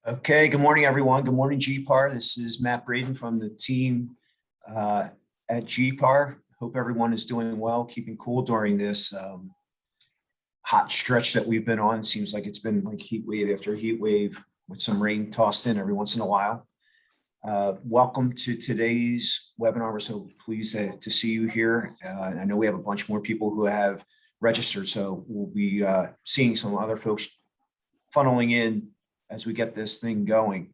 Okay, good morning, everyone. Good morning, GPAR. This is Matt Braden from the team at GPAR. Hope everyone is doing well, keeping cool during this hot stretch that we've been on. Seems like it's been like heat wave after heat wave with some rain tossed in every once in a while. Welcome to today's webinar. We're so pleased to see you here. And I know we have a bunch more people who have registered, so we'll be seeing some other folks funneling in as we get this thing going.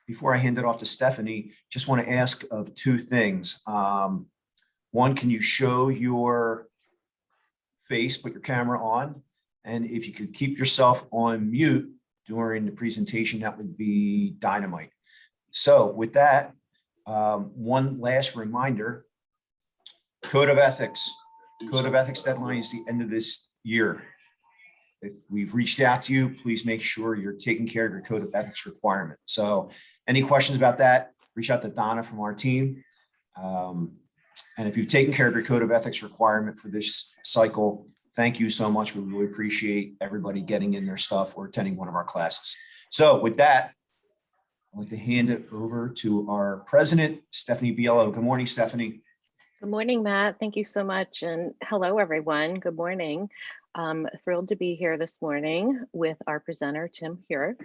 Before I hand it off to Stephanie, just want to ask of two things. One, can you show your face, put your camera on? And if you could keep yourself on mute during the presentation, that would be dynamite. So with that, one last reminder, Code of Ethics. Code of Ethics deadline is the end of this year. If we've reached out to you, please make sure you're taking care of your Code of Ethics requirement. So any questions about that, reach out to Donna from our team. And if you've taken care of your Code of Ethics requirement for this cycle, thank you so much. We really appreciate everybody getting in their stuff or attending one of our classes. So with that, I'd like to hand it over to our president, Stephanie Biello. Good morning, Stephanie. Good morning, Matt. Thank you so much. And hello, everyone. Good morning. Thrilled to be here this morning with our presenter, Tim here.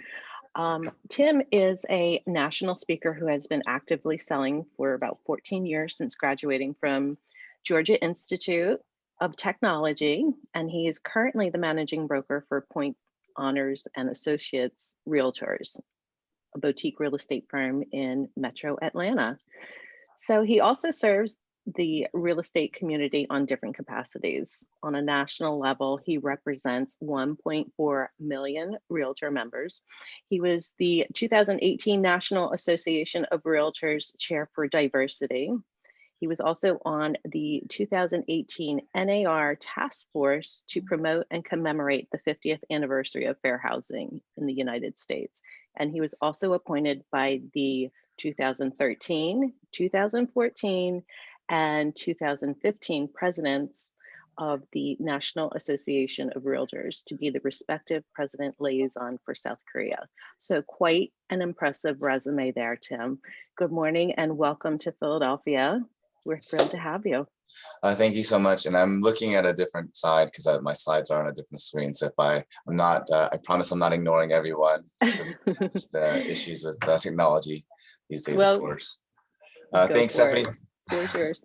Tim is a national speaker who has been actively selling for about 14 years since graduating from Georgia Institute of Technology, and he is currently the managing broker for Point Honors and Associates Realtors, a boutique real estate firm in Metro Atlanta. So he also serves the real estate community on different capacities. On a national level, he represents 1.4 million realtor members. He was the 2018 National Association of Realtors Chair for Diversity. He was also on the 2018 NAR Task Force to promote and commemorate the 50th anniversary of fair housing in the United States. And he was also appointed by the 2013, 2014, and 2015 presidents of the National Association of Realtors to be the respective president liaison for South Korea. So quite an impressive resume there, Tim. Good morning and welcome to Philadelphia. We're thrilled to have you. Thank you so much. And I'm looking at a different side because my slides are on a different screen. So if I'm not, I promise I'm not ignoring everyone. Just issues with technology these days, of course. Thanks, Stephanie. Here's yours.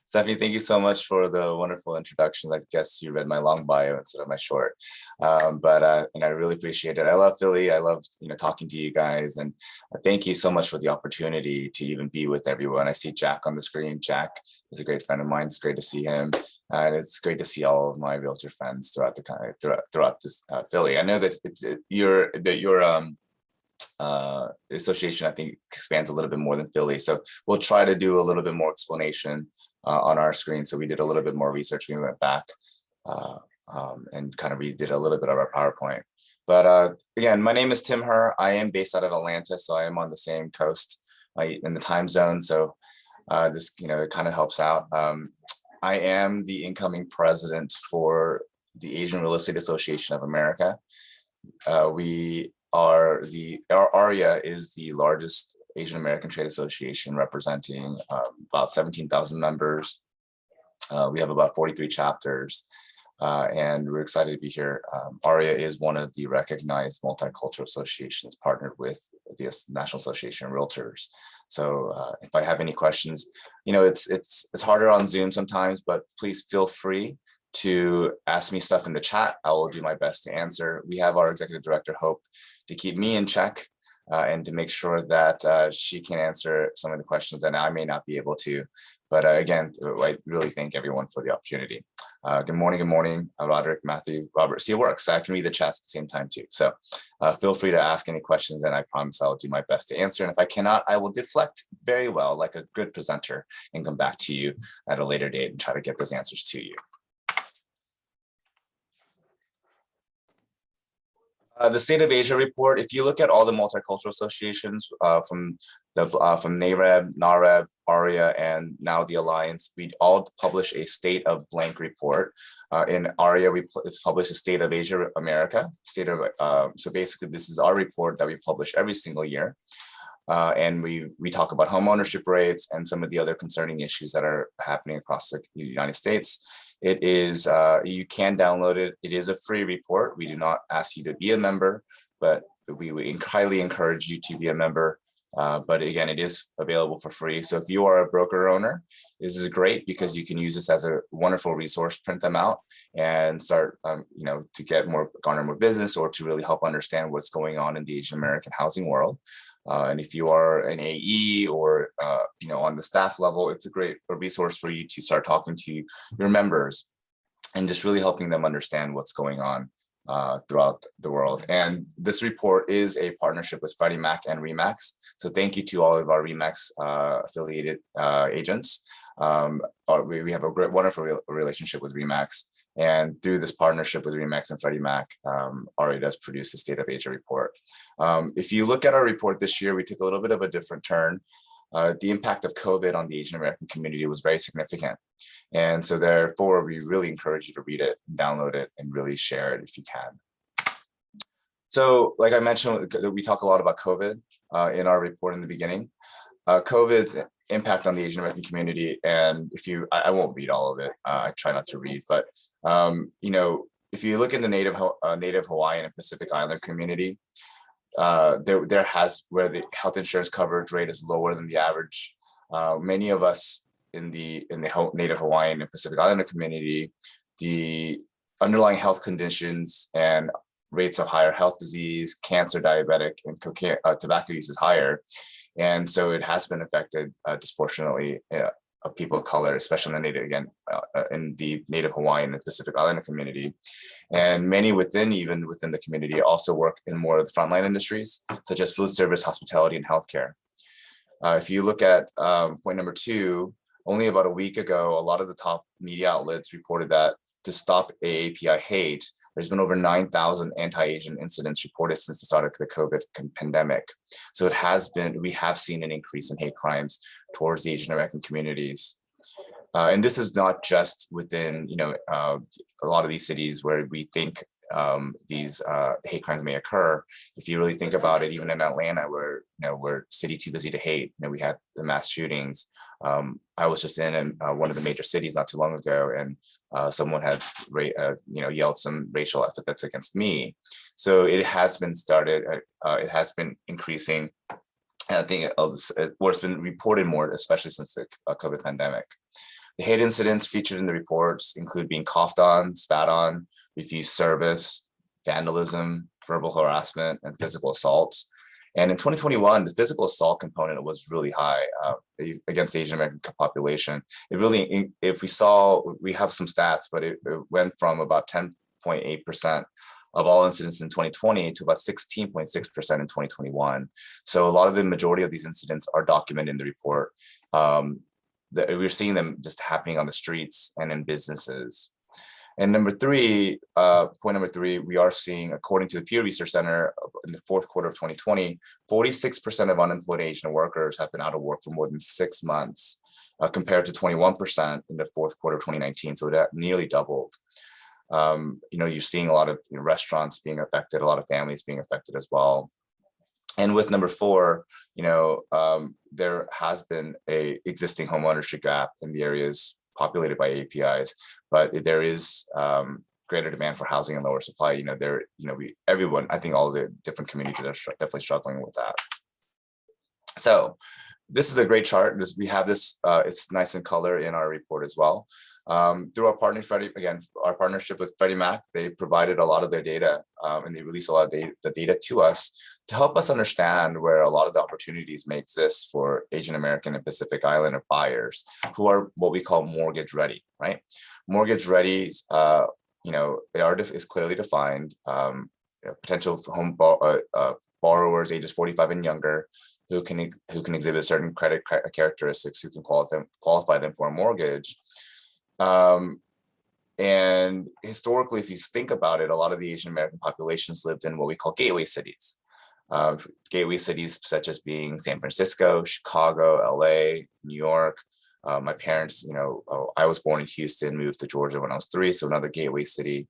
Stephanie, thank you so much for the wonderful introductions. I guess you read my long bio instead of my short, and I really appreciate it. I love Philly. I love talking to you guys, and thank you so much for the opportunity to even be with everyone. I see Jack on the screen. Jack is a great friend of mine. It's great to see him, and it's great to see all of my realtor friends throughout this Philly. I know that your association, I think, expands a little bit more than Philly. So we'll try to do a little bit more explanation on our screen. So we did a little bit more research. We went back and kind of redid a little bit of our PowerPoint. But again, my name is Tim Herr. I am based out of Atlanta, so I am on the same coast in the time zone. So this, it kind of helps out. I am the incoming president for the Asian Real Estate Association of America. Our AREAA is the largest Asian American trade association, representing about 17,000 members. We have about 43 chapters, and we're excited to be here. AREAA is one of the recognized multicultural associations partnered with the National Association of Realtors. So if I have any questions, it's harder on Zoom sometimes, but please feel free to ask me stuff in the chat. I will do my best to answer. We have our executive director, Hope, to keep me in check and to make sure that she can answer some of the questions that I may not be able to. But again, I really thank everyone for the opportunity. Good morning, Roderick, Matthew, Robert. See, it works. I can read the chat at the same time too. So feel free to ask any questions, and I promise I'll do my best to answer. And if I cannot, I will deflect very well like a good presenter and come back to you at a later date and try to get those answers to you. The State of Asia report, if you look at all the multicultural associations from NAREB, NAREB, AREAA, and now the Alliance, we all publish a state of blank report. In AREAA, we publish a State of Asia America. So basically, this is our report that we publish every single year. And we talk about home ownership rates and some of the other concerning issues that are happening across the United States. It is, you can download it. It is a free report. We do not ask you to be a member, but we would highly encourage you to be a member. But again, it is available for free. So if you are a broker owner, this is great because you can use this as a wonderful resource, print them out and start, to garner more business or to really help understand what's going on in the Asian American housing world. And if you are an AE or, on the staff level, it's a great resource for you to start talking to your members and just really helping them understand what's going on throughout the world. And this report is a partnership with Freddie Mac and RE/MAX. So thank you to all of our RE/MAX affiliated agents. We have a wonderful relationship with RE/MAX. And through this partnership with RE/MAX and Freddie Mac, RE does produce the State of Asia report. If you look at our report this year, we took a little bit of a different turn. The impact of COVID on the Asian American community was very significant. And so therefore, we really encourage you to read it, download it, and really share it if you can. So like I mentioned, we talk a lot about COVID in our report in the beginning. COVID's impact on the Asian American community, and I won't read all of it. I try not to read, but if you look in the Native Hawaiian and Pacific Islander community, where the health insurance coverage rate is lower than the average. Many of us in the Native Hawaiian and Pacific Islander community, the underlying health conditions and rates of higher health disease, cancer, diabetic, and tobacco use is higher. And so it has been affected disproportionately of people of color, especially in the Native Hawaiian and Pacific Islander community. And many within the community also work in more of the frontline industries, such as food service, hospitality, and healthcare. If you look at point number 2, only about a week ago, a lot of the top media outlets reported that to stop AAPI hate, there's been over 9,000 anti-Asian incidents reported since the start of the COVID pandemic. So we have seen an increase in hate crimes towards the Asian American communities. And this is not just within, a lot of these cities where we think these hate crimes may occur. If you really think about it, even in Atlanta, where we're city too busy to hate, we had the mass shootings. I was just in one of the major cities not too long ago, and someone had yelled some racial epithets against me. So it has been started. It has been increasing. I think it's been reported more, especially since the COVID pandemic. The hate incidents featured in the reports include being coughed on, spat on, refused service, vandalism, verbal harassment, and physical assault. And in 2021, the physical assault component was really high against the Asian American population. We have some stats, but it went from about 10.8% of all incidents in 2020 to about 16.6% in 2021. So a lot of the majority of these incidents are documented in the report. We're seeing them just happening on the streets and in businesses. And point number 3, we are seeing, according to the Pew Research Center, in the fourth quarter of 2020, 46% of unemployed Asian workers have been out of work for more than 6 months, compared to 21% in the fourth quarter of 2019. So that nearly doubled. You're seeing a lot of restaurants being affected, a lot of families being affected as well. And with number 4, there has been a existing homeownership gap in the areas populated by APIs, but there is greater demand for housing and lower supply. Everyone, I think all the different communities are definitely struggling with that. So this is a great chart. We have this, it's nice in color in our report as well. Through our partnership with Freddie Mac, they provided a lot of their data and they released a lot of the data to us to help us understand where a lot of the opportunities may exist for Asian American and Pacific Islander buyers who are what we call mortgage ready, right? Mortgage ready, is clearly defined. Potential home borrowers ages 45 and younger who can exhibit certain credit characteristics who can qualify them for a mortgage. And historically, if you think about it, a lot of the Asian American populations lived in what we call gateway cities. Gateway cities such as being San Francisco, Chicago, LA, New York. My parents, I was born in Houston, moved to Georgia when I was 3, so another gateway city.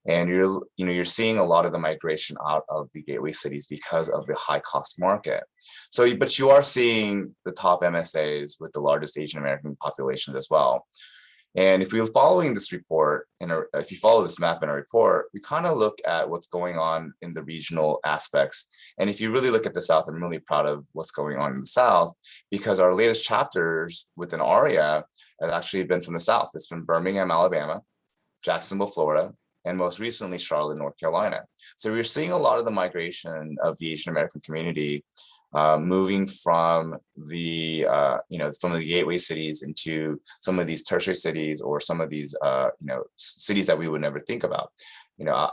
And you're seeing a lot of the migration out of the gateway cities because of the high cost market. So, but you are seeing the top MSAs with the largest Asian American populations as well. And if we're following this report, if you follow this map in our report, we kind of look at what's going on in the regional aspects. And if you really look at the South, I'm really proud of what's going on in the South, because our latest chapters within AREAA have actually been from the South. It's from Birmingham, Alabama, Jacksonville, Florida, and most recently Charlotte, North Carolina. So we're seeing a lot of the migration of the Asian American community moving from the from the gateway cities into some of these tertiary cities, or some of these cities that we would never think about.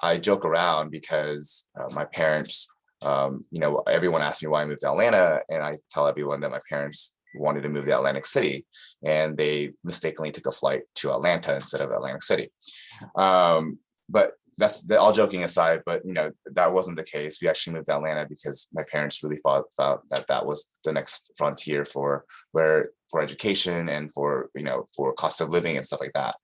I joke around because my parents, everyone asks me why I moved to Atlanta, and I tell everyone that my parents wanted to move to Atlantic City, and they mistakenly took a flight to Atlanta instead of Atlantic City. But that's all joking aside, but that wasn't the case. We actually moved to Atlanta because my parents really thought that was the next frontier for education and for cost of living and stuff like that.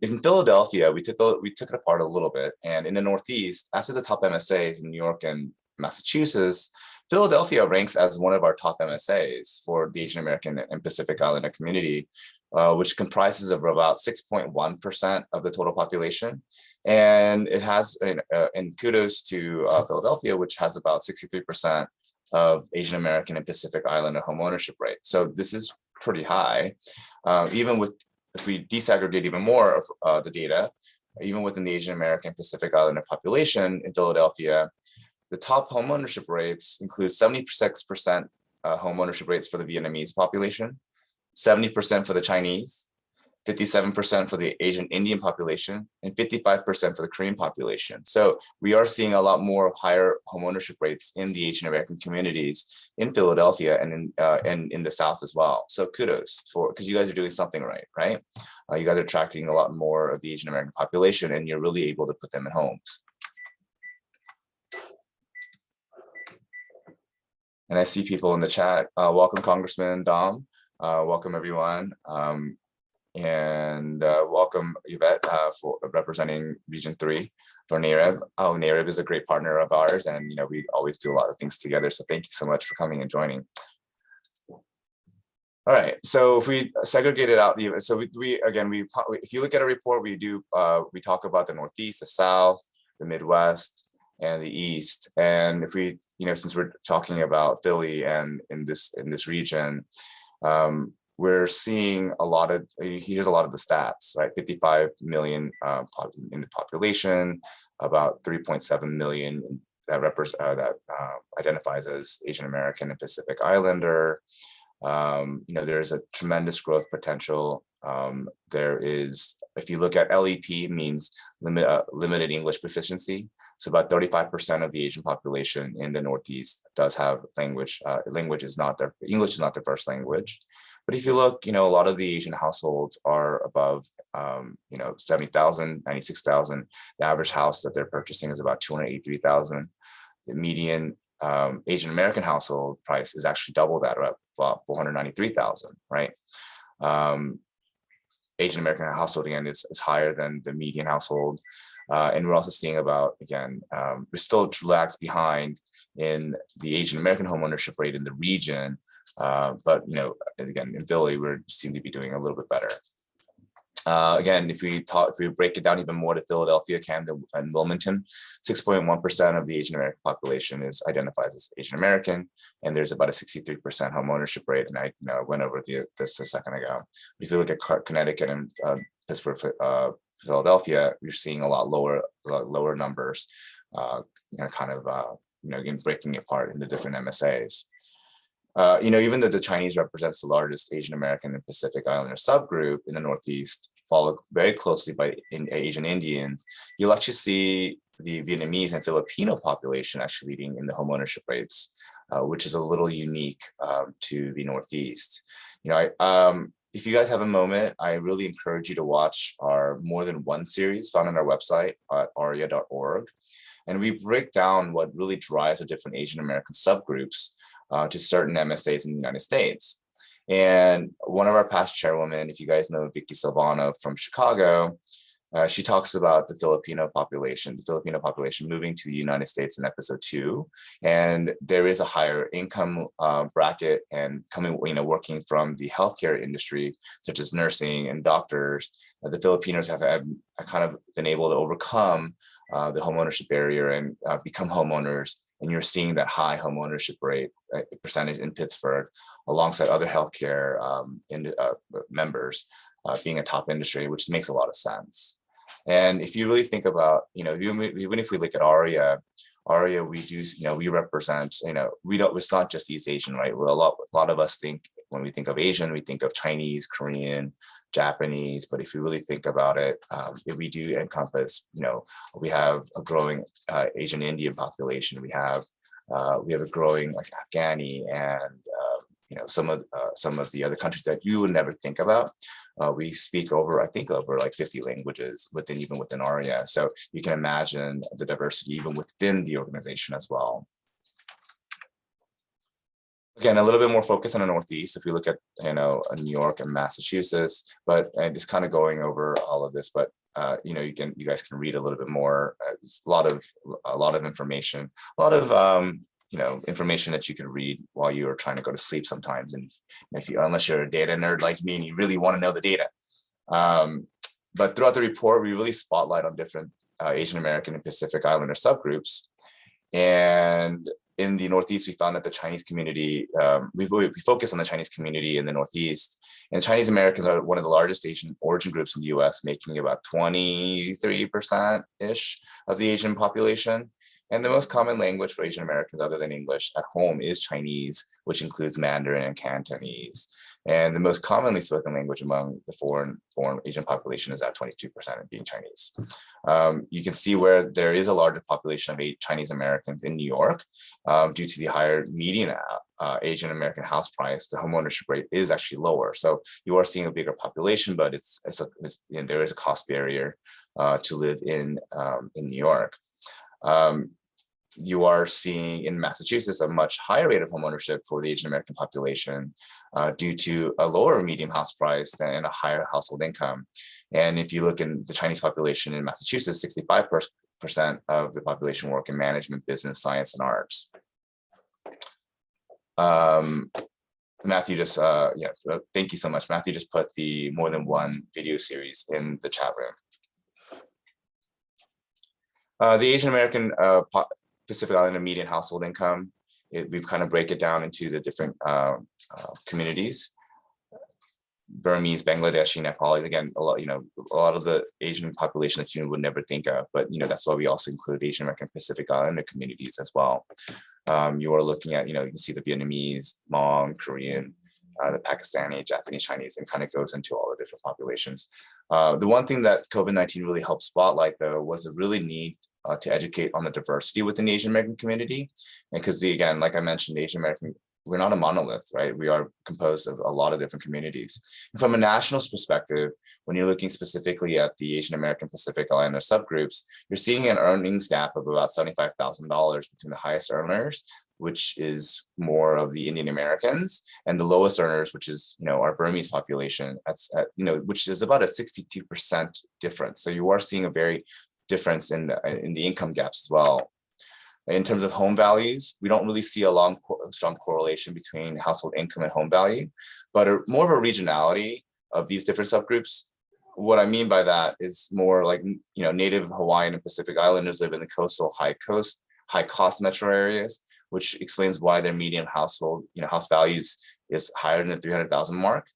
In Philadelphia, we took it apart a little bit, and in the Northeast, after the top MSAs in New York and Massachusetts, Philadelphia ranks as one of our top MSAs for the Asian American and Pacific Islander community, which comprises of about 6.1% of the total population. And it has, and kudos to Philadelphia, which has about 63% of Asian American and Pacific Islander homeownership rate. So this is pretty high. Even with, if we disaggregate even more of the data, even within the Asian American and Pacific Islander population in Philadelphia, the top homeownership rates include 76% homeownership rates for the Vietnamese population, 70% for the Chinese, 57% for the Asian Indian population, and 55% for the Korean population. So we are seeing a lot more higher homeownership rates in the Asian American communities in Philadelphia and in the South as well. So kudos because you guys are doing something right? You guys are attracting a lot more of the Asian American population, and you're really able to put them in homes. And I see people in the chat. Welcome, Congressman Dom. Welcome, everyone. And welcome, Yvette, for representing Region 3 for NAREB. Oh, NAREB is a great partner of ours, and we always do a lot of things together. So thank you so much for coming and joining. All right, so if we segregate it out, so if you look at a report, we talk about the Northeast, the South, the Midwest, and the East. And if we, since we're talking about Philly and in this region, we're seeing here's a lot of the stats, right? 55 million in the population, about 3.7 million that identifies as Asian American and Pacific Islander. There's a tremendous growth potential. There is, if you look at LEP, means limited English proficiency. So about 35% of the Asian population in the Northeast does have English is not their first language. But if you look, a lot of the Asian households are above, 70,000, 96,000. The average house that they're purchasing is about 283,000. The median Asian American household price is actually double that, or about 493,000, right? Asian American household, again, is higher than the median household. And we're also seeing about, again, we're still lags behind in the Asian American homeownership rate in the region. But, again, in Philly, we seem to be doing a little bit better. Again, if we break it down even more to Philadelphia, Camden, and Wilmington, 6.1% of the Asian American population identifies as Asian American, and there's about a 63% homeownership rate. And I went over this a second ago. If you look at Connecticut and Pittsburgh, Philadelphia, you're seeing a lot lower numbers, again, breaking it apart into different MSAs. Even though the Chinese represents the largest Asian American and Pacific Islander subgroup in the Northeast, followed very closely by Asian Indians, you'll actually see the Vietnamese and Filipino population actually leading in the homeownership rates, which is a little unique to the Northeast. if you guys have a moment, I really encourage you to watch our More Than One series found on our website at AREAA.org. And we break down what really drives the different Asian American subgroups to certain MSAs in the United States. And one of our past chairwomen, if you guys know Vicky Silvano from Chicago, she talks about the Filipino population moving to the United States in episode 2. And there is a higher income bracket and working from the healthcare industry, such as nursing and doctors. The Filipinos have kind of been able to overcome the homeownership barrier and become homeowners. And you're seeing that high homeownership rate percentage in Pittsburgh, alongside other healthcare members being a top industry, which makes a lot of sense. And if you really think about, even if we look at AREAA, we do, we represent, it's not just East Asian, right? Well, a lot of us think, when we think of Asian, we think of Chinese, Korean, Japanese, but if you really think about it, we do encompass, we have a growing Asian Indian population. We have a growing like Afghani and some of the other countries that you would never think about. We speak over like 50 languages even within AREAA. So you can imagine the diversity even within the organization as well. Again, a little bit more focus on the Northeast. If we look at New York and Massachusetts, and just kind of going over all of this, but you guys can read a little bit more. It's a lot of information, information that you can read while you are trying to go to sleep sometimes. And unless you're a data nerd like me and you really want to know the data. But throughout the report, we really spotlight on different Asian American and Pacific Islander subgroups. And in the Northeast, we found that the Chinese community, we focus on the Chinese community in the Northeast, and Chinese Americans are one of the largest Asian origin groups in the US, making about 23%-ish of the Asian population. And the most common language for Asian Americans other than English at home is Chinese, which includes Mandarin and Cantonese. And the most commonly spoken language among the foreign Asian population is at 22% of being Chinese. You can see where there is a larger population of Chinese Americans in New York due to the higher median Asian American house price. The homeownership rate is actually lower. So you are seeing a bigger population, but there is a cost barrier to live in New York. You are seeing in Massachusetts a much higher rate of homeownership for the Asian American population due to a lower median house price and a higher household income. And if you look in the Chinese population in Massachusetts, 65% of the population work in management, business, science, and arts. Matthew just, thank you so much. Matthew just put the More Than One video series in the chat room. The Asian American Pacific Islander median household income, we kind of break it down into the different communities. Burmese, Bangladeshi, Nepalis, again, a lot of the Asian population that you would never think of, but that's why we also include the Asian American Pacific Islander communities as well. You are looking at, you can see the Vietnamese, Hmong, Korean, the Pakistani, Japanese, Chinese, and kind of goes into all the different populations. The one thing that COVID-19 really helped spotlight, though, was the really need to educate on the diversity within the Asian American community. And because, again, like I mentioned, the Asian American, we're not a monolith, right? We are composed of a lot of different communities. And from a nationalist perspective, when you're looking specifically at the Asian American Pacific Islander subgroups, you're seeing an earnings gap of about $75,000 between the highest earners, which is more of the Indian Americans, and the lowest earners, which is our Burmese population, which is about a 62% difference. So you are seeing a very difference in the income gaps as well. In terms of home values, we don't really see a strong correlation between household income and home value, but more of a regionality of these different subgroups. What I mean by that is more like, Native Hawaiian and Pacific Islanders live in the coastal high cost metro areas, which explains why their median household, house values is higher than the 300,000 mark.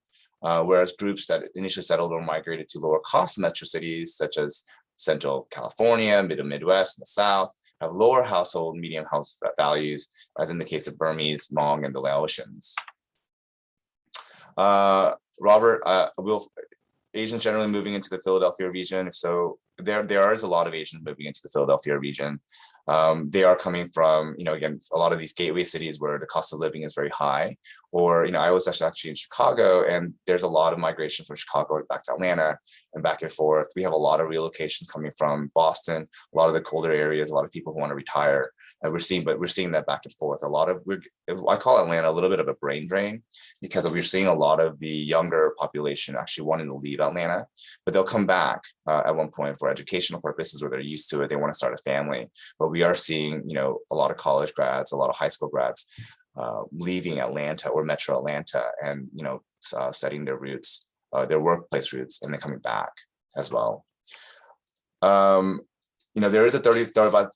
Whereas groups that initially settled or migrated to lower cost metro cities, such as Central California, Midwest, and the South, have lower household median house values, as in the case of Burmese, Hmong, and the Laotians. Robert, Asians generally moving into the Philadelphia region? If so, there is a lot of Asians moving into the Philadelphia region. They are coming from, again, a lot of these gateway cities where the cost of living is very high. Or, I was actually in Chicago, and there's a lot of migration from Chicago back to Atlanta and back and forth. We have a lot of relocations coming from Boston, a lot of the colder areas, a lot of people who want to retire. And we're seeing that back and forth. I call Atlanta a little bit of a brain drain, because we're seeing a lot of the younger population actually wanting to leave Atlanta, but they'll come back at one point for educational purposes, where they're used to it, they want to start a family. But we are seeing, a lot of college grads, a lot of high school grads leaving Atlanta or Metro Atlanta, and studying their roots, their workplace roots, and then coming back as well. There is about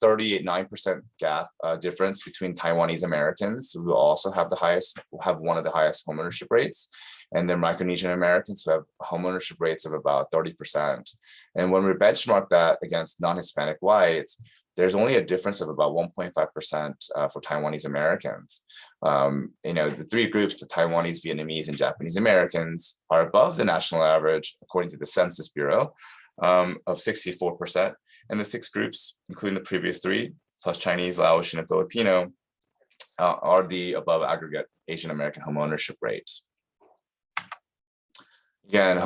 38.9% gap difference between Taiwanese Americans, who also have one of the highest homeownership rates, and then Micronesian Americans, who have homeownership rates of about 30%. And when we benchmark that against non-Hispanic whites, there's only a difference of about 1.5% for Taiwanese Americans. The three groups, the Taiwanese, Vietnamese, and Japanese Americans, are above the national average, according to the Census Bureau, of 64%. And the six groups, including the previous three, plus Chinese, Laotian, and Filipino, are the above aggregate Asian American homeownership rates. Again,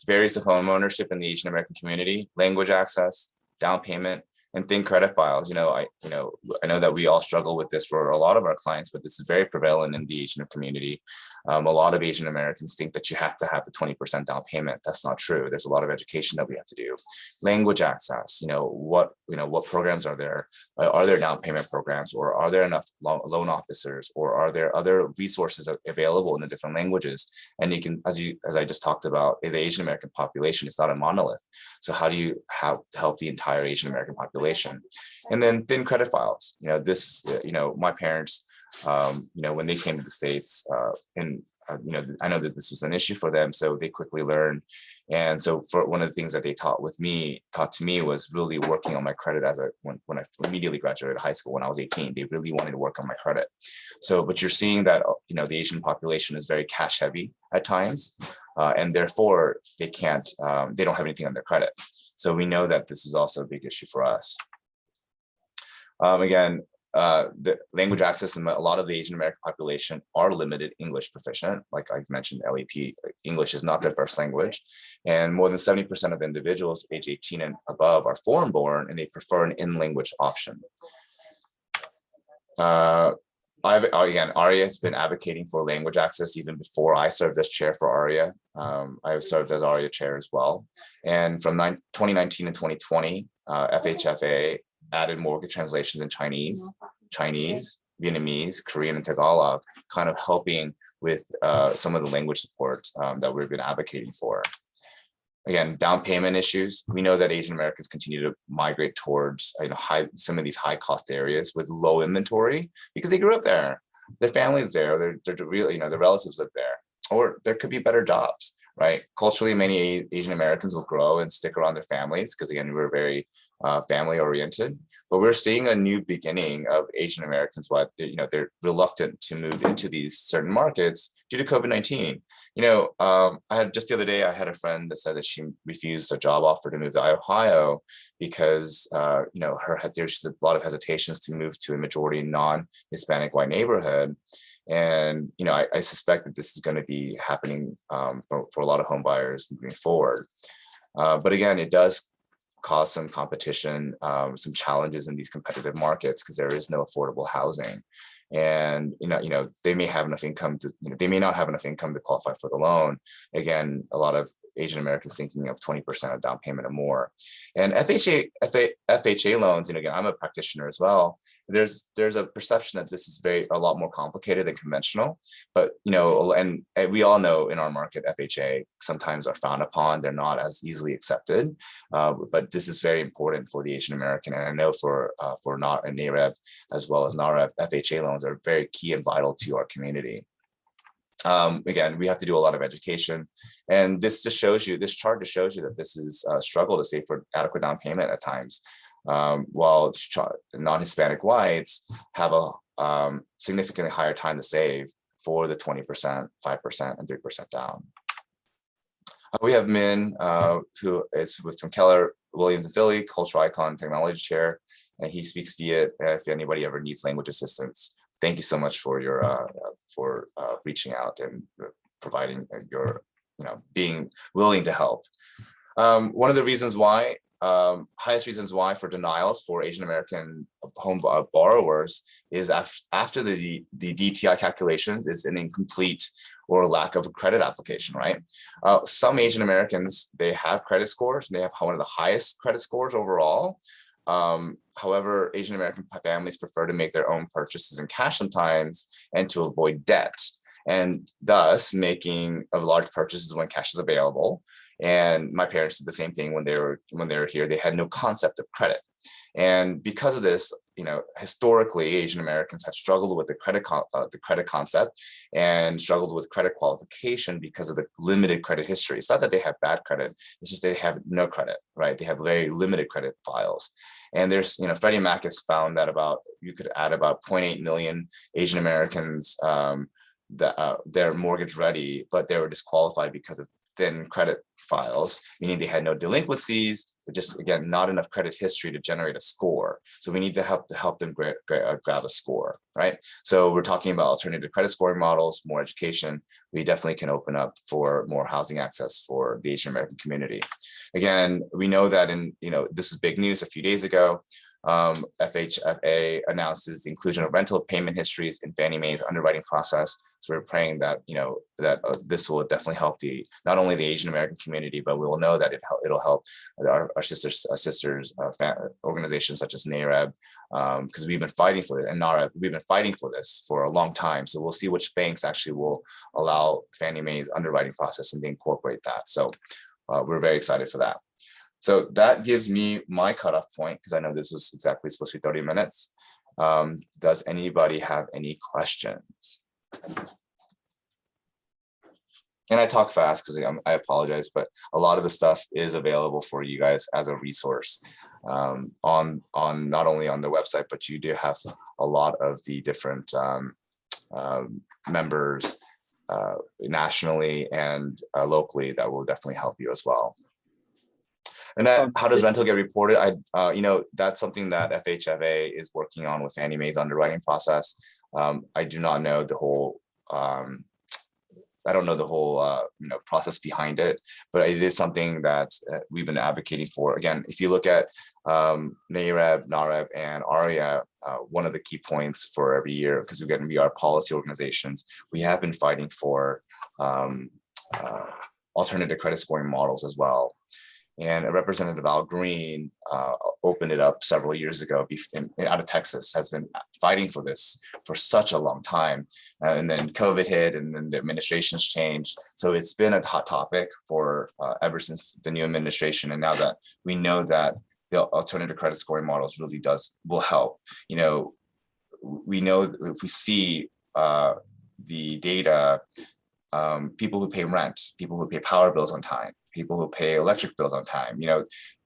various of homeownership in the Asian American community: language access, down payment, and thin credit files. I know that we all struggle with this for a lot of our clients, but this is very prevalent in the Asian community. A lot of Asian Americans think that you have to have the 20% down payment. That's not true. There's a lot of education that we have to do. Language access. What programs are there? Are there down payment programs, or are there enough loan officers, or are there other resources available in the different languages? And you can, as I just talked about, the Asian American population is not a monolith. So how do you help the entire Asian American population? And then thin credit files. My parents, when they came to the States, I know that this was an issue for them, so they quickly learned. And so for one of the things that they taught to me was really working on my credit when I immediately graduated high school when I was 18. They really wanted to work on my credit. So, but you're seeing that, the Asian population is very cash heavy at times, and therefore they don't have anything on their credit. So we know that this is also a big issue for us. The language access in a lot of the Asian American population are limited English proficient. Like I mentioned, AAPI, English is not their first language. And more than 70% of individuals age 18 and above are foreign born, and they prefer an in-language option. AREAA has been advocating for language access even before I served as chair for AREAA. I served as AREAA chair as well. And from 2019 to 2020, FHFA added mortgage translations in Chinese, Vietnamese, Korean, and Tagalog, kind of helping with some of the language support that we've been advocating for. Again, down payment issues. We know that Asian Americans continue to migrate towards some of these high cost areas with low inventory because they grew up there. Their family's there. They're really, their relatives live there. Or there could be better jobs, right? Culturally, many Asian Americans will grow and stick around their families because, again, we're very family oriented. But we're seeing a new beginning of Asian Americans, they're reluctant to move into these certain markets due to COVID-19. I had just the other day, I had a friend that said that she refused a job offer to move to Ohio because, there's a lot of hesitations to move to a majority non-Hispanic white neighborhood. And, I suspect that this is going to be happening for a lot of home buyers moving forward. But again, it does cause some competition, some challenges in these competitive markets because there is no affordable housing. And, they may have enough income they may not have enough income to qualify for the loan. Again, a lot of Asian Americans thinking of 20% of down payment or more. And FHA loans, again, I'm a practitioner as well. There's a perception that this is a lot more complicated than conventional, but, and we all know in our market, FHA sometimes are frowned upon. They're not as easily accepted, but this is very important for the Asian American. And I know for NAREB as well as NAREB, FHA loans are very key and vital to our community. Again, we have to do a lot of education, and this chart just shows you that this is a struggle to save for adequate down payment at times, while non-Hispanic whites have a significantly higher time to save for the 20%, 5%, and 3% down. We have Min, who is from Keller Williams and Philly, cultural icon technology chair. and he speaks via if anybody ever needs language assistance. Thank you so much for your reaching out and providing your, being willing to help. One of the reasons why, highest reasons why for denials for Asian American home borrowers is after the DTI calculations is an incomplete or lack of a credit application, right? Some Asian Americans, they have credit scores, and they have one of the highest credit scores overall. However, Asian American families prefer to make their own purchases in cash sometimes and to avoid debt, and thus making of large purchases when cash is available. And my parents did the same thing when they were here. They had no concept of credit. And because of this, historically, Asian Americans have struggled with the credit concept and struggled with credit qualification because of the limited credit history. It's not that they have bad credit, it's just they have no credit, right? They have very limited credit files. And there's, Freddie Mac has found that you could add about 0.8 million Asian Americans that they're mortgage ready, but they were disqualified because of thin credit files, meaning they had no delinquencies, but just, again, not enough credit history to generate a score. So we need to help them grab a score, right? So we're talking about alternative credit scoring models, more education. We definitely can open up for more housing access for the Asian American community. Again, we know that this is big news a few days ago. FHFA announces the inclusion of rental payment histories in Fannie Mae's underwriting process. So we're praying that this will definitely help not only the Asian American community, but we will know that it'll help our sisters organizations such as NAREB, because we've been fighting for it, and NAREB, we've been fighting for this for a long time. So we'll see which banks actually will allow Fannie Mae's underwriting process and incorporate that. So we're very excited for that. So that gives me my cutoff point, because I know this was exactly supposed to be 30 minutes. Does anybody have any questions? And I talk fast because I apologize, but a lot of the stuff is available for you guys as a resource on not only on the website, but you do have a lot of the different members nationally and locally that will definitely help you as well. And how does rental get reported? That's something that FHFA is working on with Fannie Mae's underwriting process. I do not know the whole. I don't know the whole process behind it, but it is something that we've been advocating for. Again, if you look at NAREB, and AREAA, one of the key points for every year, because again, we are policy organizations, we have been fighting for alternative credit scoring models as well. And Representative Al Green opened it up several years ago out of Texas, has been fighting for this for such a long time. And then COVID hit, and then the administration's changed. So it's been a hot topic for ever since the new administration. And now that we know that the alternative credit scoring models really will help. We know if we see the data, people who pay rent, people who pay power bills on time, people who pay electric bills on time,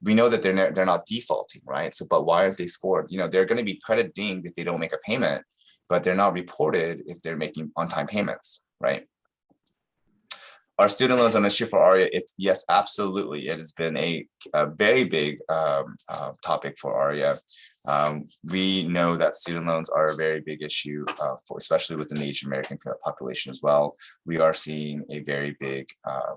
we know that they're not defaulting, right? So, but why aren't they scored? They're going to be credit dinged if they don't make a payment, but they're not reported if they're making on-time payments, right? Are student loans an issue for AREAA? Yes, absolutely. It has been a very big topic for AREAA. We know that student loans are a very big issue, especially within the Asian American population as well. We are seeing a very big, a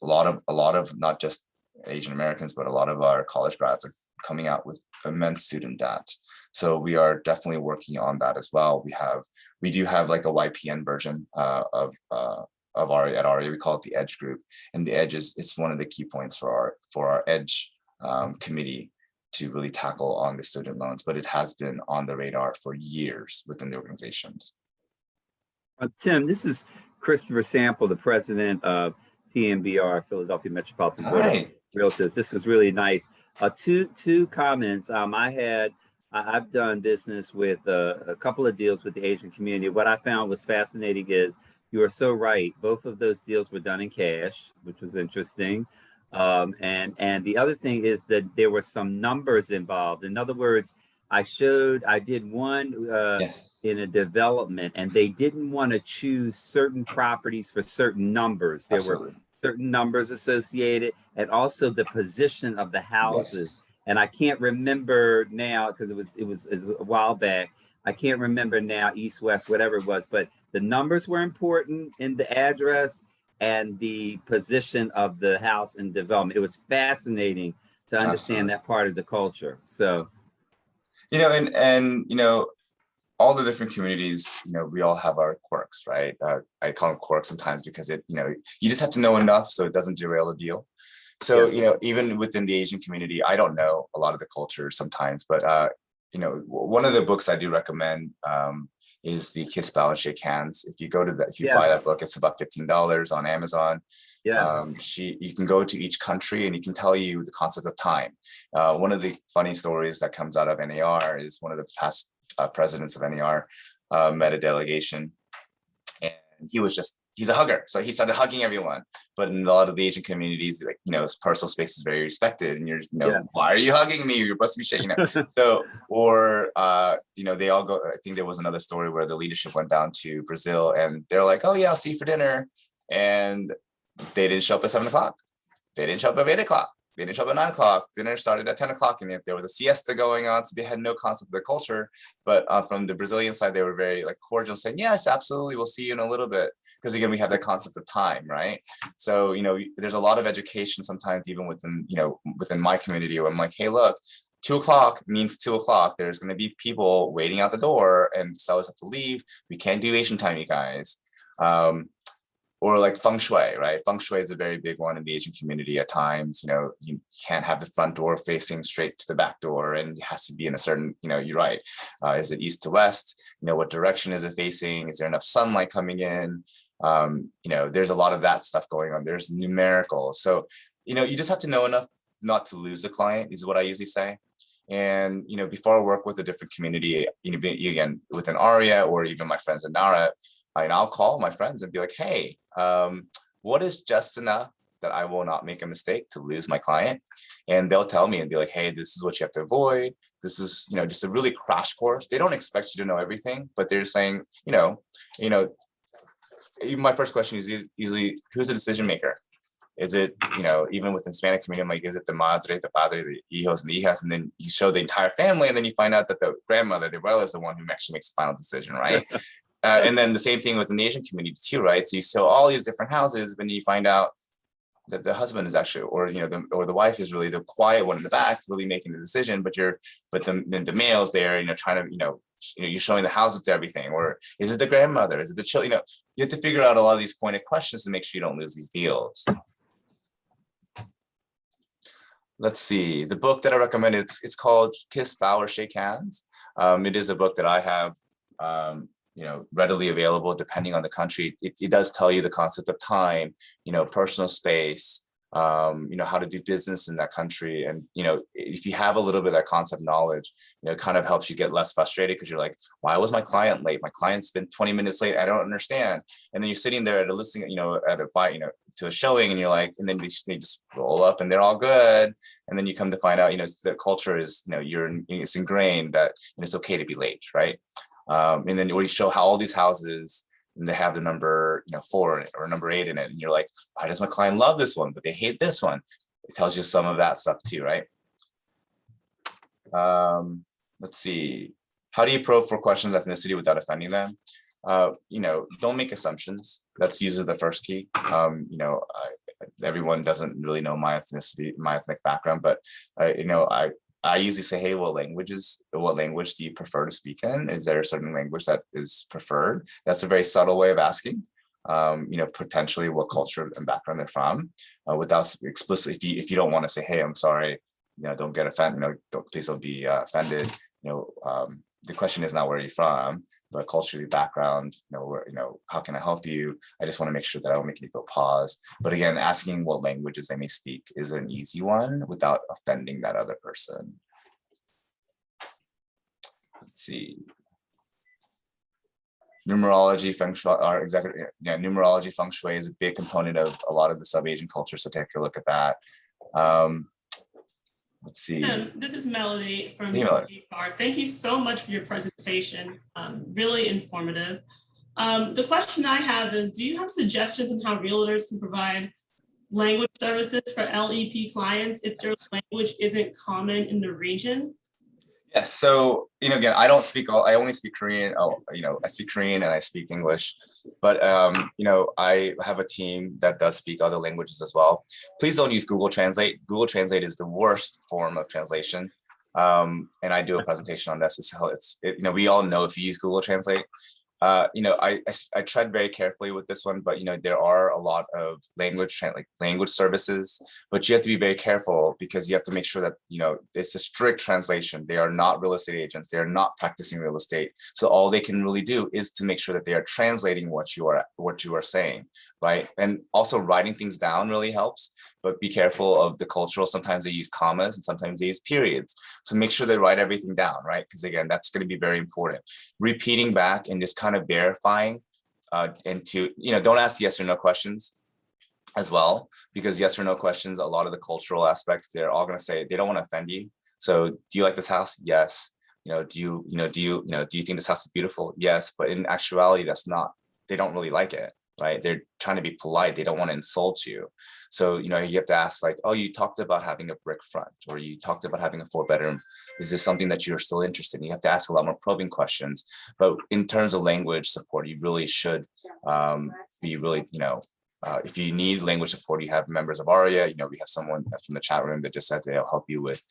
lot of not just Asian Americans, but a lot of our college grads are coming out with immense student debt. So we are definitely working on that as well. We do have like a YPN version of AREAA at AREAA. We call it the EDGE group, and the EDGE it's one of the key points for our EDGE committee to really tackle on the student loans, but it has been on the radar for years within the organizations. Tim, this is Christopher Sample, the president of PMBR, Philadelphia Metropolitan Board of Realtors. This was really nice. Two comments. I've done business with a couple of deals with the Asian community. What I found was fascinating is you are so right. Both of those deals were done in cash, which was interesting. And the other thing is that there were some numbers involved. In other words, I did one in a development, and they didn't want to choose certain properties for certain numbers. There were certain numbers associated, and also the position of the houses. and I can't remember now because it was a while back. I can't remember now, east, west, whatever it was, but the numbers were important in the address and the position of the house and development. It was fascinating to understand that part of the culture. So, and all the different communities, we all have our quirks, right? I call them quirks sometimes because you just have to know enough so it doesn't derail the deal. So, even within the Asian community, I don't know a lot of the culture sometimes, but, one of the books I do recommend is the Kiss, Bow, and Shake Hands. If you go to that, if you buy that book, it's about $15 on Amazon. You can go to each country and you can tell you the concept of time. One of the funny stories that comes out of NAR is one of the past presidents of NAR met a delegation, and he's a hugger. So he started hugging everyone. But in a lot of the Asian communities, his personal space is very respected. And you're, why are you hugging me? You're supposed to be shaking. So, or, they all go, I think there was another story where the leadership went down to Brazil and they're like, oh yeah, I'll see you for dinner. And they didn't show up at 7 o'clock. They didn't show up at 8 o'clock. They didn't show up at 9 o'clock. Dinner started at 10 o'clock. And if there was a siesta going on, so they had no concept of their culture. But from the Brazilian side, they were very cordial, saying, yes, absolutely. We'll see you in a little bit. Because again, we have that concept of time, right? So, there's a lot of education sometimes even within my community where I'm like, hey, look, 2 o'clock means 2 o'clock. There's going to be people waiting out the door and sellers have to leave. We can't do Asian time, you guys. Or like feng shui, right? Feng shui is a very big one in the Asian community at times. You can't have the front door facing straight to the back door, and it has to be in a certain, you're right. Is it east to west? What direction is it facing? Is there enough sunlight coming in? There's a lot of that stuff going on. There's numerical. So, you just have to know enough not to lose the client is what I usually say. And, before I work with a different community, again, within AREAA or even my friends in NARA, and I'll call my friends and be like, hey, what is just enough that I will not make a mistake to lose my client? And they'll tell me and be like, hey, this is what you have to avoid. This is, just a really crash course. They don't expect you to know everything, but they're saying, my first question is usually, who's the decision maker? Is it, even within Hispanic community, I'm like, is it the madre, the padre, the hijos, and the hijas? And then you show the entire family, and then you find out that the grandmother, the abuela, is the one who actually makes the final decision, right? And then the same thing with the Asian community too, right? So you sell all these different houses, but then you find out that the husband is actually, or the wife is really the quiet one in the back, really making the decision. But then the male's there, trying to, you're showing the houses to everything. Or is it the grandmother? Is it the children? You have to figure out a lot of these pointed questions to make sure you don't lose these deals. Let's see, the book that I recommend, it's called Kiss, Bow, or Shake Hands. It is a book that I have, readily available depending on the country. It does tell you the concept of time, personal space, how to do business in that country. And, if you have a little bit of that concept knowledge, it kind of helps you get less frustrated because you're like, why was my client late? My client's been 20 minutes late. I don't understand. And then you're sitting there at a listing, to a showing, and you're like, and then they just roll up and they're all good. And then you come to find out, the culture is, it's ingrained that it's okay to be late, right? And then we show how all these houses, and they have the number 4 or number 8 in it, and you're like, why does my client love this one but they hate this one? It tells you some of that stuff too, right? Let's see, how do you probe for questions of ethnicity without offending them? Don't make assumptions. That's usually the first key. Everyone doesn't really know my ethnicity, my ethnic background, but I usually say, hey, what language do you prefer to speak in? Is there a certain language that is preferred? That's a very subtle way of asking, potentially what culture and background they're from, without explicitly, if you don't want to say, hey, I'm sorry, don't get offended, please don't be offended. The question is not where you're from, but culturally background, how can I help you? I just want to make sure that I don't make you feel pause. But again, asking what languages they may speak is an easy one without offending that other person. Let's see. Numerology, feng shui, numerology, feng shui is a big component of a lot of the sub-Asian culture. So take a look at that. Let's see. This is Melody from Melody. GPAR. Thank you so much for your presentation. Really informative. The question I have is, do you have suggestions on how realtors can provide language services for LEP clients if their language isn't common in the region? Yes. So, again, I don't speak I only speak Korean. I speak Korean and I speak English, but, I have a team that does speak other languages as well. Please don't use Google Translate. Google Translate is the worst form of translation. And I do a presentation on this. We all know if you use Google Translate, I tread very carefully with this one, but there are a lot of language services, but you have to be very careful because you have to make sure that it's a strict translation. They are not real estate agents. They are not practicing real estate. So all they can really do is to make sure that they are translating what you are saying, right? And also writing things down really helps, but be careful of the cultural. Sometimes they use commas and sometimes they use periods. So make sure they write everything down, right? Because again, that's going to be very important. Repeating back and just kind of verifying and don't ask yes or no questions as well, because yes or no questions, a lot of the cultural aspects, they're all going to say they don't want to offend you. So do you like this house? Yes. Do you think this house is beautiful? Yes. But in actuality, they don't really like it, right? They're trying to be polite. They don't want to insult you. So, you have to ask like, oh, you talked about having a brick front, or you talked about having a 4-bedroom. Is this something that you're still interested in? You have to ask a lot more probing questions. But in terms of language support, you really should be really, if you need language support, you have members of AREAA. We have someone from the chat room that just said they'll help you with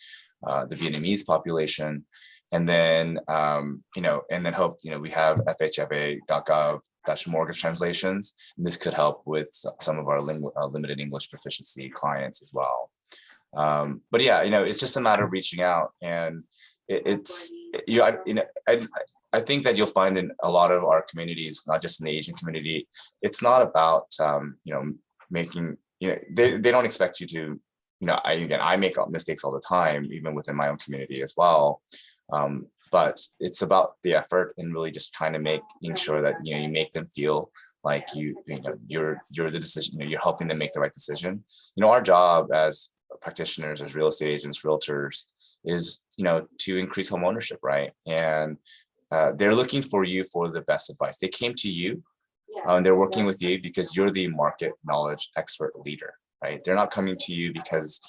the Vietnamese population. And then, we have FHFA.gov/mortgage translations. And this could help with some of our limited English proficiency clients as well. But yeah, it's just a matter of reaching out, and I think that you'll find in a lot of our communities, not just in the Asian community, it's not about, making, they don't expect you to, I make mistakes all the time, even within my own community as well. But it's about the effort and really just kind of making sure that, you make them feel like you're the decision, you're helping them make the right decision. Our job as practitioners, as real estate agents, realtors, is, to increase homeownership, right? And they're looking for you for the best advice. They came to you and they're working with you because you're the market knowledge expert leader, right? They're not coming to you because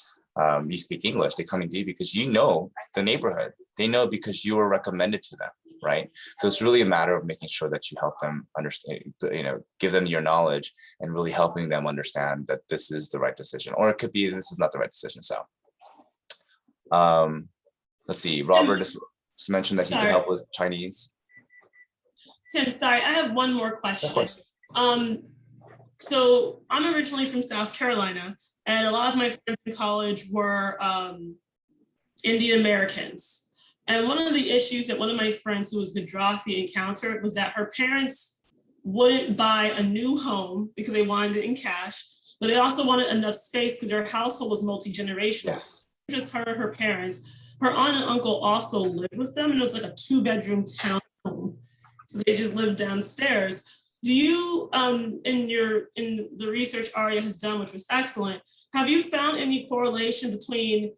you speak English. They're coming to you because you know the neighborhood. They know because you were recommended to them, right? So it's really a matter of making sure that you help them understand, give them your knowledge and really helping them understand that this is the right decision, or it could be this is not the right decision. So let's see, Robert just mentioned that he can help with Chinese. Tim, sorry, I have one more question. Of course. So I'm originally from South Carolina, and a lot of my friends in college were Indian Americans. And one of the issues that one of my friends who was Gujarati encountered was that her parents wouldn't buy a new home because they wanted it in cash, but they also wanted enough space because their household was multi-generational. Yes. Just her and her parents. Her aunt and uncle also lived with them, and it was like a 2-bedroom townhome. So they just lived downstairs. Do you, in the research AREAA has done, which was excellent, have you found any correlation between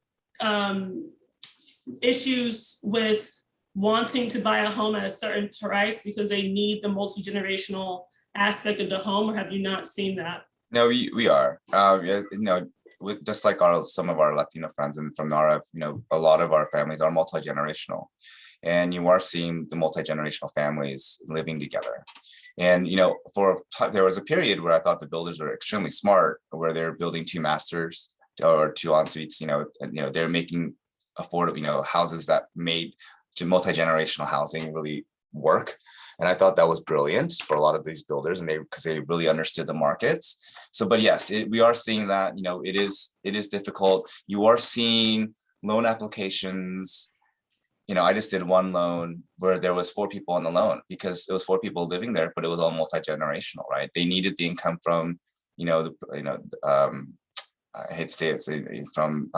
issues with wanting to buy a home at a certain price because they need the multi-generational aspect of the home, or have you not seen that? No, we are. Just like some of our Latino friends and from NARA, a lot of our families are multi-generational, and you are seeing the multi-generational families living together. And there was a period where I thought the builders were extremely smart, where they're building 2 masters or 2 en-suites. And they're making affordable, houses that made multi-generational housing really work. And I thought that was brilliant for a lot of these builders, and because they really understood the markets. So, but yes, we are seeing that, it is difficult. You are seeing loan applications. I just did one loan where there was 4 people on the loan because it was 4 people living there, but it was all multi-generational, right? They needed the income from, I hate to say it, from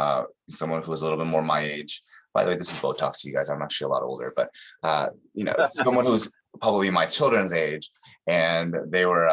someone who was a little bit more my age. By the way, this is Botox, you guys. I'm actually a lot older, but someone who's probably my children's age, and they were,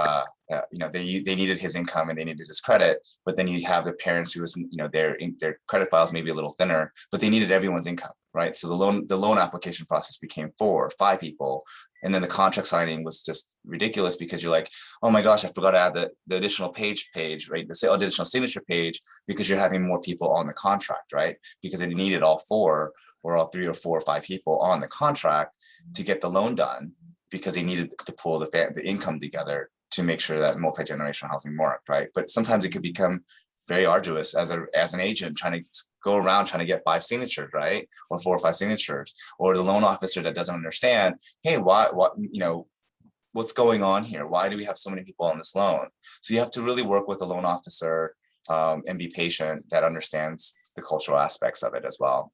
they needed his income and they needed his credit. But then you have the parents who was, their credit files may be a little thinner, but they needed everyone's income, right? So the loan application process became 4 or 5 people. And then the contract signing was just ridiculous because you're like, oh my gosh, I forgot to add the additional page, right? The additional signature page, because you're having more people on the contract, right? Because it needed all 4 or all 3 or 4 or 5 people on the contract to get the loan done, because they needed to pull the income together to make sure that multi-generational housing worked, right? But sometimes it could become very arduous as an agent trying to go around trying to get 5 signatures, right? Or 4 or 5 signatures, or the loan officer that doesn't understand, hey, what, what's going on here? Why do we have so many people on this loan? So you have to really work with a loan officer and be patient that understands the cultural aspects of it as well.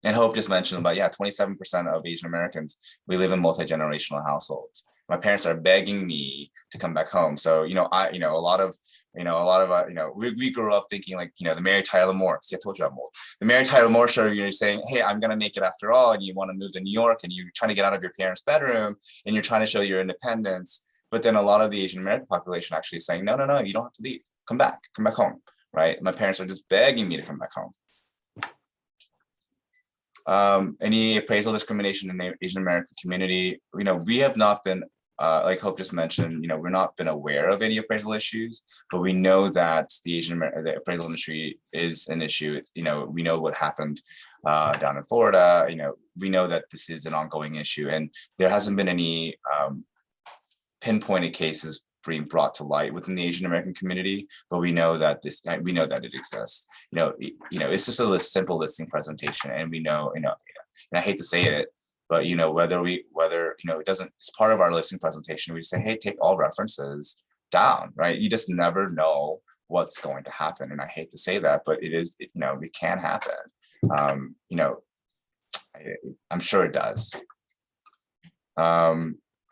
And Hope just mentioned about, 27% of Asian Americans, we live in multi-generational households. My parents are begging me to come back home. So, we grew up thinking like, the Mary Tyler Moore. See, I told you I'm old. The Mary Tyler Moore show, you're saying, hey, I'm going to make it after all. And you want to move to New York and you're trying to get out of your parents' bedroom and you're trying to show your independence. But then a lot of the Asian American population actually saying, no, you don't have to leave. Come back home, right? My parents are just begging me to come back home. Any appraisal discrimination in the Asian American community, we have not been, like Hope just mentioned, we're not been aware of any appraisal issues, but we know that the appraisal industry is an issue. We know what happened down in Florida. We know that this is an ongoing issue, and there hasn't been any pinpointed cases being brought to light within the Asian American community, but we know that it exists. It's just a simple listing presentation, and we know, and I hate to say it, but whether it doesn't, it's part of our listing presentation. We say, hey, take all references down, right? You just never know what's going to happen, and I hate to say that, but it can happen. I'm sure it does.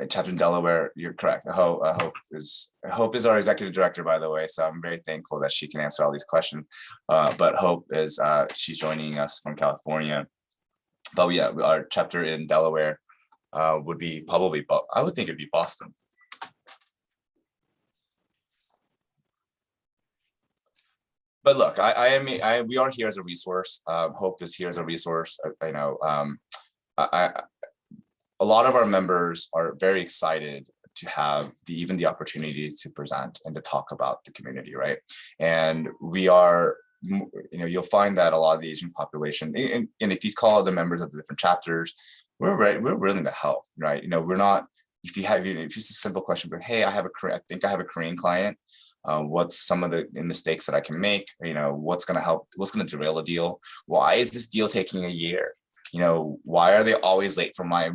Chapter in Delaware, you're correct. Hope is our executive director, by the way, so I'm very thankful that she can answer all these questions. But Hope is she's joining us from California. But yeah, our chapter in Delaware would be probably, I would think it'd be Boston. But look, we are here as a resource. Hope is here as a resource. A lot of our members are very excited to have even the opportunity to present and to talk about the community, right? And we are, you'll find that a lot of the Asian population, and if you call the members of the different chapters, we're willing to help, right? We're not, if it's a simple question, but hey, I think I have a Korean client. What's some of the mistakes that I can make? What's going to help? What's going to derail a deal? Why is this deal taking a year? Why are they always late for my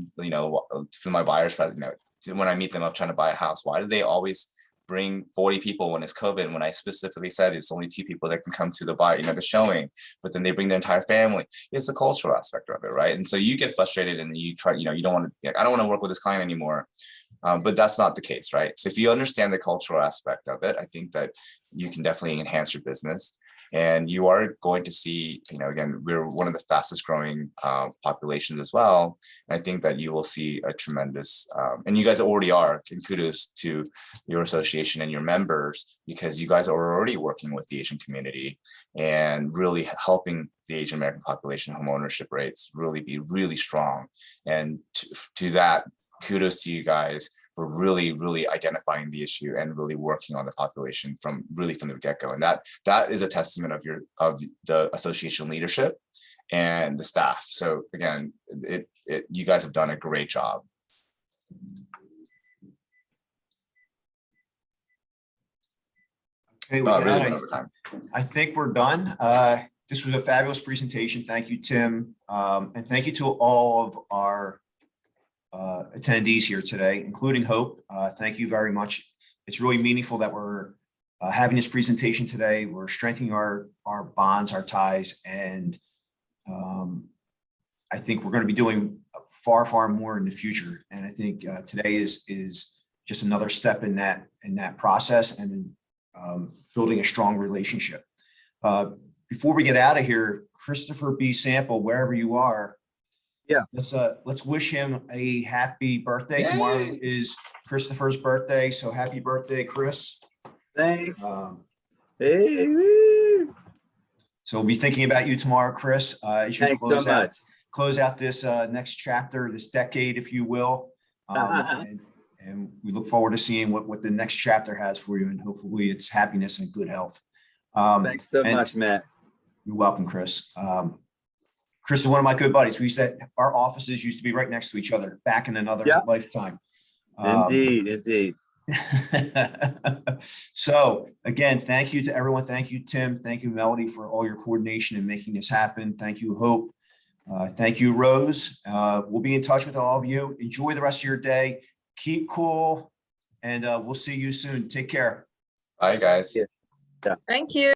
buyers present? When I meet them up trying to buy a house, why do they always bring 40 people when it's COVID? When I specifically said it's only 2 people that can come to the showing, but then they bring their entire family. It's a cultural aspect of it, right? And so you get frustrated and you try, you don't want to, I don't want to work with this client anymore. But that's not the case, right? So if you understand the cultural aspect of it, I think that you can definitely enhance your business. And you are going to see, again, we're one of the fastest growing populations as well. And I think that you will see a tremendous, and you guys already are, and kudos to your association and your members, because you guys are already working with the Asian community and really helping the Asian American population home ownership rates really be really strong. And to that, kudos to you guys for really, really identifying the issue and really working on the population from the get-go. And that is a testament of the association leadership and the staff. So again, you guys have done a great job. Okay, with that, I think we're done. This was a fabulous presentation. Thank you, Tim. And thank you to all of our attendees here today, including Hope. Thank you very much. It's really meaningful that we're having this presentation today. We're strengthening our bonds, our ties, and I think we're going to be doing far, far more in the future. And I think today is just another step in that process and building a strong relationship. Before we get out of here, Christopher B. Sample, wherever you are, Yeah. Let's wish him a happy birthday. Yay. Tomorrow is Christopher's birthday, so happy birthday, Chris. Thanks. So we'll be thinking about you tomorrow, Chris, as you Thanks so much. close out this next chapter, this decade, if you will. And we look forward to seeing what the next chapter has for you, and hopefully it's happiness and good health. Thanks so much, Matt. You're welcome, Chris. Chris is one of my good buddies. Our offices used to be right next to each other back in another lifetime. Indeed. So again, thank you to everyone. Thank you, Tim. Thank you, Melody, for all your coordination and making this happen. Thank you, Hope. Thank you, Rose. We'll be in touch with all of you. Enjoy the rest of your day. Keep cool, and we'll see you soon. Take care. Bye, guys. Yeah. Thank you.